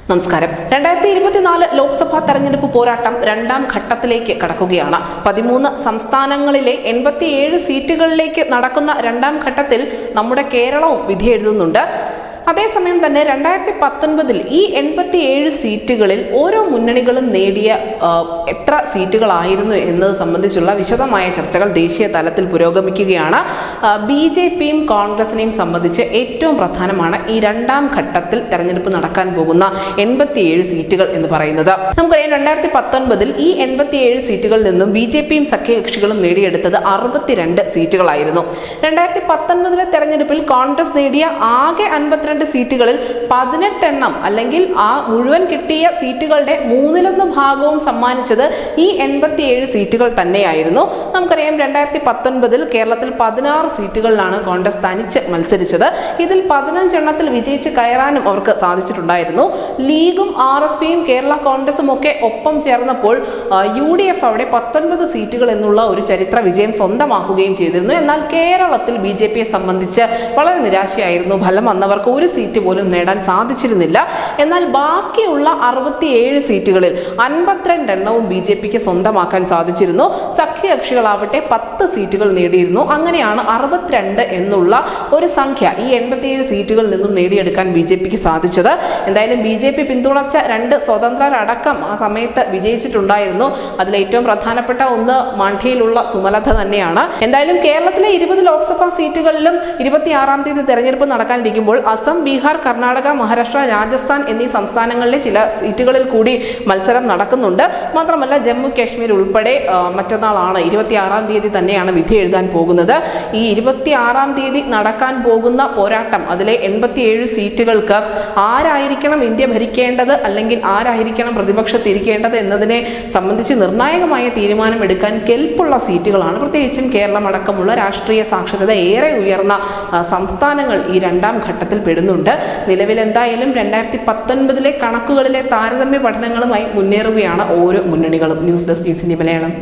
നമസ്കാരം. 2024 ലോക്സഭാ തെരഞ്ഞെടുപ്പ് പോരാട്ടം രണ്ടാം ഘട്ടത്തിലേക്ക് കടക്കുകയാണ്. 13 സംസ്ഥാനങ്ങളിലെ 87 സീറ്റുകളിലേക്ക് നടക്കുന്ന രണ്ടാം ഘട്ടത്തിൽ നമ്മുടെ കേരളവും വിധിയെഴുതുന്നുണ്ട്. അതേസമയം തന്നെ 2019 ഈ 87 സീറ്റുകളിൽ ഓരോ മുന്നണികളും നേടിയ എത്ര സീറ്റുകളായിരുന്നു എന്നത് സംബന്ധിച്ചുള്ള വിശദമായ ചർച്ചകൾ ദേശീയ തലത്തിൽ പുരോഗമിക്കുകയാണ്. BJPയും കോൺഗ്രസിനെയും സംബന്ധിച്ച് ഏറ്റവും പ്രധാനമാണ് ഈ രണ്ടാം ഘട്ടത്തിൽ തെരഞ്ഞെടുപ്പ് നടക്കാൻ പോകുന്ന 87 സീറ്റുകൾ എന്ന് പറയുന്നത്. നമുക്കറിയാം 2019 ഈ 87 സീറ്റുകളിൽ നിന്നും BJPയും സഖ്യകക്ഷികളും നേടിയെടുത്തത് 62 സീറ്റുകളായിരുന്നു. 2019 തെരഞ്ഞെടുപ്പിൽ കോൺഗ്രസ് നേടിയ ആകെ 52 സീറ്റുകളിൽ 18 എണ്ണം അല്ലെങ്കിൽ ആ മുഴുവൻ കിട്ടിയ സീറ്റുകളുടെ 1/3 ഭാഗവും സമ്മാനിച്ചത് ഈ 87 സീറ്റുകൾ തന്നെയായിരുന്നു. നമുക്കറിയാം 2019 കേരളത്തിൽ 16 സീറ്റുകളിലാണ് കോൺഗ്രസ് തനിച്ച് മത്സരിച്ചത്. ഇതിൽ 15 എണ്ണത്തിൽ വിജയിച്ച് കയറാനും അവർക്ക് സാധിച്ചിട്ടുണ്ടായിരുന്നു. ലീഗും RSPയും കേരള കോൺഗ്രസും ഒക്കെ ഒപ്പം ചേർന്നപ്പോൾ UDF അവിടെ 19 സീറ്റുകൾ എന്നുള്ള ഒരു ചരിത്ര വിജയം സ്വന്തമാക്കുകയും ചെയ്തിരുന്നു. എന്നാൽ കേരളത്തിൽ BJPയെ സംബന്ധിച്ച് വളരെ നിരാശയായിരുന്നു. ഫലം വന്നവർക്ക് ഒരു സീറ്റ് പോലും നേടാൻ സാധിച്ചിരുന്നില്ല. എന്നാൽ ബാക്കിയുള്ള 67 സീറ്റുകളിൽ 52 എണ്ണവും BJPക്ക് സ്വന്തമാക്കാൻ സാധിച്ചിരുന്നു. സഖ്യകക്ഷികളാവട്ടെ 10 സീറ്റുകൾ നേടിയിരുന്നു. അങ്ങനെയാണ് 62 എന്നുള്ള ഒരു സംഖ്യ ഈ 87 സീറ്റുകളിൽ നിന്നും നേടിയെടുക്കാൻ BJPക്ക് സാധിച്ചത്. എന്തായാലും BJP പിന്തുണച്ച 2 സ്വതന്ത്രരടക്കം ആ സമയത്ത് വിജയിച്ചിട്ടുണ്ടായിരുന്നു. അതിൽ ഏറ്റവും പ്രധാനപ്പെട്ട ഒന്ന് മാണ്ഡ്യയിലുള്ള സുമലത തന്നെയാണ്. എന്തായാലും കേരളത്തിലെ 20 ലോക്സഭാ സീറ്റുകളിലും 26-ാം തീയതി തെരഞ്ഞെടുപ്പ് നടക്കാനിരിക്കുമ്പോൾ അസം, ബീഹാർ, കർണാടക, മഹാരാഷ്ട്ര, രാജസ്ഥാൻ എന്നീ സംസ്ഥാനങ്ങളിലെ ചില സീറ്റുകളിൽ കൂടി മത്സരം നടക്കുന്നുണ്ട്. മാത്രമല്ല ജമ്മു കാശ്മീർ ഉൾപ്പെടെ മറ്റന്നാളാണ് 26-ാം തീയതി തന്നെയാണ് വിധി എഴുതാൻ പോകുന്നത്. ഈ 26-ാം തീയതി നടക്കാൻ പോകുന്ന പോരാട്ടം അതിലെ 87 സീറ്റുകൾക്ക് ആരായിരിക്കണം ഇന്ത്യ ഭരിക്കേണ്ടത് അല്ലെങ്കിൽ ആരായിരിക്കണം പ്രതിപക്ഷത്തിരിക്കേണ്ടത് എന്നതിനെ സംബന്ധിച്ച് നിർണായകമായ തീരുമാനം എടുക്കാൻ കെൽപ്പുള്ള സീറ്റുകളാണ്. പ്രത്യേകിച്ചും കേരളം അടക്കമുള്ള രാഷ്ട്രീയ സാക്ഷരത ഏറെ ഉയർന്ന സംസ്ഥാനങ്ങൾ ഈ രണ്ടാം ഘട്ടത്തിൽ പെടുന്നുണ്ട്. നിലവിൽ എന്തായാലും 2019 കണക്കുകളിലെ താരതമ്യ പഠനങ്ങളുമായി മുന്നേറുകയാണ് ഓരോ മുന്നണികളും. News desk news India Malayalam.